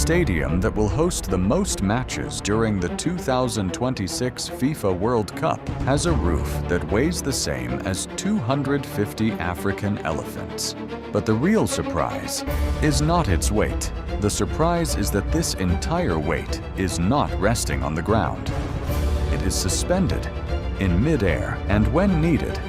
stadium that will host the most matches during the 2026 FIFA World Cup has a roof that weighs the same as 250 African elephants. But the real surprise is not its weight. The surprise is that this entire weight is not resting on the ground. It is suspended in mid-air, and when needed,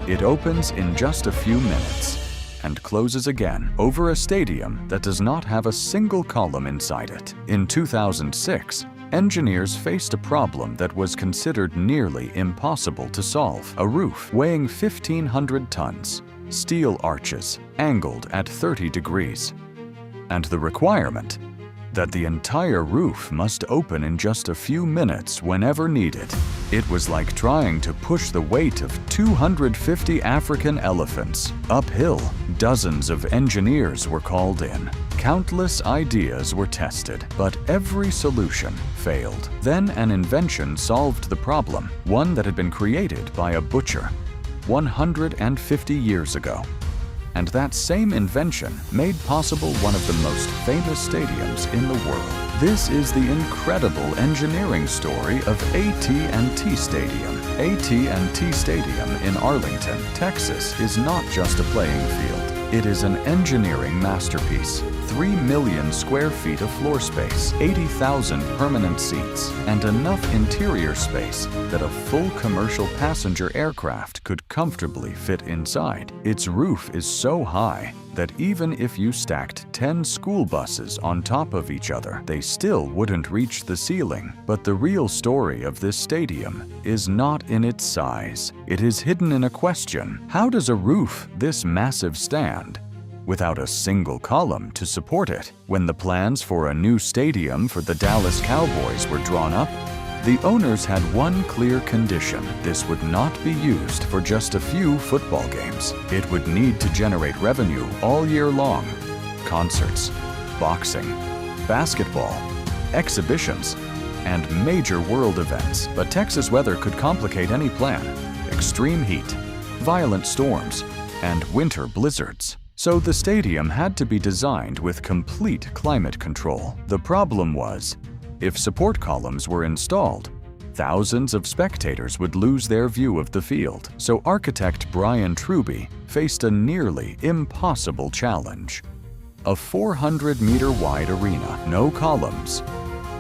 it opens in just a few minutes and closes again over a stadium that does not have a single column inside it. In 2006, engineers faced a problem that was considered nearly impossible to solve. A roof weighing 1,500 tons, steel arches angled at 30 degrees, and the requirement that the entire roof must open in just a few minutes whenever needed. It was like trying to push the weight of 250 African elephants uphill. Dozens of engineers were called in. Countless ideas were tested, but every solution failed. Then an invention solved the problem, one that had been created by a butcher 150 years ago. And that same invention made possible one of the most famous stadiums in the world. This is the incredible engineering story of AT&T Stadium. AT&T Stadium in Arlington, Texas is not just a playing field. It is an engineering masterpiece. 3 million square feet of floor space, 80,000 permanent seats, and enough interior space that a full commercial passenger aircraft could comfortably fit inside. Its roof is so high that even if you stacked 10 school buses on top of each other, they still wouldn't reach the ceiling. But the real story of this stadium is not in its size. It is hidden in a question. How does a roof this massive stand without a single column to support it? When the plans for a new stadium for the Dallas Cowboys were drawn up, the owners had one clear condition: this would not be used for just a few football games. It would need to generate revenue all year long. Concerts, boxing, basketball, exhibitions, and major world events. But Texas weather could complicate any plan. Extreme heat, violent storms, and winter blizzards. So the stadium had to be designed with complete climate control. The problem was, if support columns were installed, thousands of spectators would lose their view of the field. So architect Brian Truby faced a nearly impossible challenge. A 400-meter-wide arena, no columns,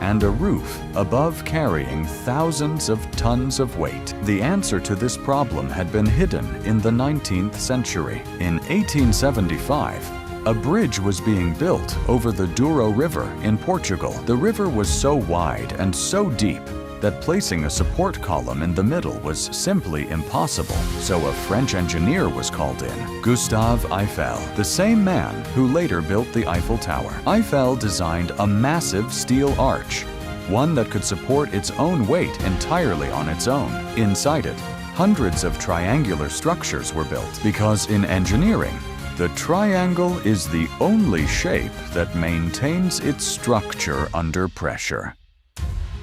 and a roof above carrying thousands of tons of weight. The answer to this problem had been hidden in the 19th century. In 1875, a bridge was being built over the Douro River in Portugal. The river was so wide and so deep that placing a support column in the middle was simply impossible. So a French engineer was called in, Gustave Eiffel, the same man who later built the Eiffel Tower. Eiffel designed a massive steel arch, one that could support its own weight entirely on its own. Inside it, hundreds of triangular structures were built, because in engineering, the triangle is the only shape that maintains its structure under pressure.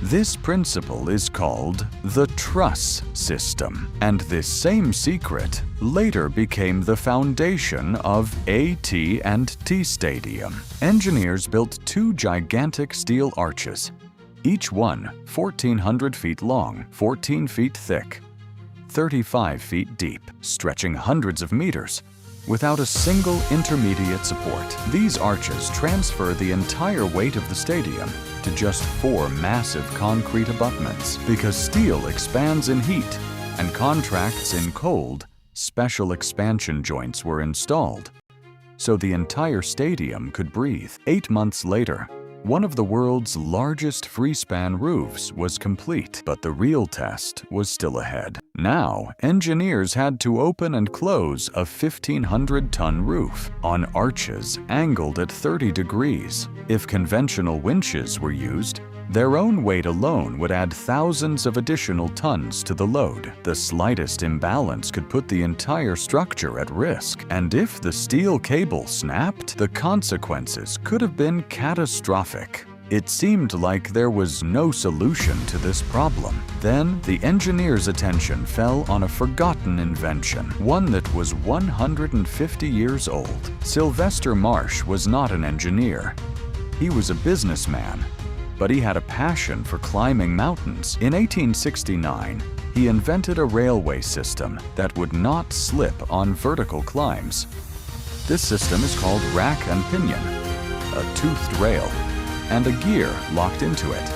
This principle is called the truss system, and this same secret later became the foundation of AT&T Stadium. Engineers built 2 gigantic steel arches, each one 1,400 feet long, 14 feet thick, 35 feet deep, stretching hundreds of meters, without a single intermediate support. These arches transfer the entire weight of the stadium to just 4 massive concrete abutments. Because steel expands in heat and contracts in cold, special expansion joints were installed so the entire stadium could breathe. 8 months later, one of the world's largest freespan roofs was complete, but the real test was still ahead. Now, engineers had to open and close a 1,500-ton roof on arches angled at 30 degrees. If conventional winches were used, their own weight alone would add thousands of additional tons to the load. The slightest imbalance could put the entire structure at risk, and if the steel cable snapped, the consequences could have been catastrophic. It seemed like there was no solution to this problem. Then, the engineer's attention fell on a forgotten invention, one that was 150 years old. Sylvester Marsh was not an engineer. He was a businessman, but he had a passion for climbing mountains. In 1869, he invented a railway system that would not slip on vertical climbs. This system is called rack and pinion, a toothed rail, and a gear locked into it.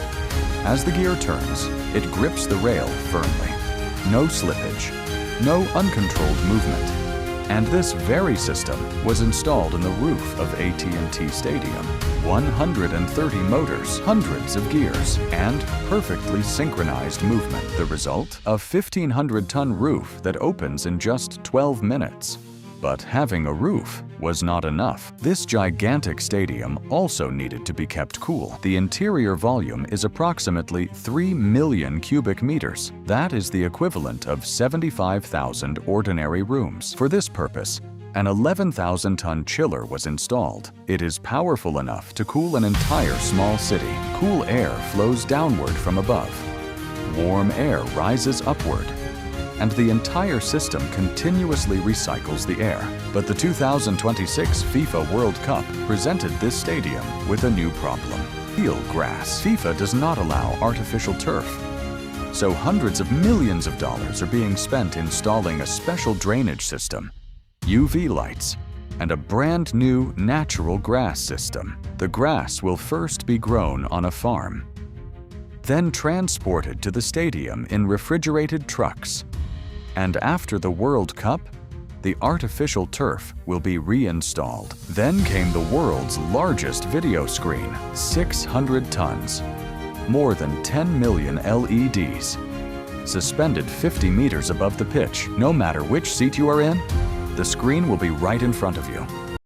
As the gear turns, it grips the rail firmly. No slippage, no uncontrolled movement. And this very system was installed in the roof of AT&T Stadium. 130 motors, hundreds of gears, and perfectly synchronized movement. The result? A 1,500-ton roof that opens in just 12 minutes. But having a roof was not enough. This gigantic stadium also needed to be kept cool. The interior volume is approximately 3 million cubic meters. That is the equivalent of 75,000 ordinary rooms. For this purpose, an 11,000-ton chiller was installed. It is powerful enough to cool an entire small city. Cool air flows downward from above. Warm air rises upward, and the entire system continuously recycles the air. But the 2026 FIFA World Cup presented this stadium with a new problem: real grass. FIFA does not allow artificial turf, so hundreds of millions of dollars are being spent installing a special drainage system, UV lights, and a brand new natural grass system. The grass will first be grown on a farm, then transported to the stadium in refrigerated trucks. And after the World Cup, the artificial turf will be reinstalled. Then came the world's largest video screen, 600 tons, more than 10 million LEDs, suspended 50 meters above the pitch. No matter which seat you are in, the screen will be right in front of you.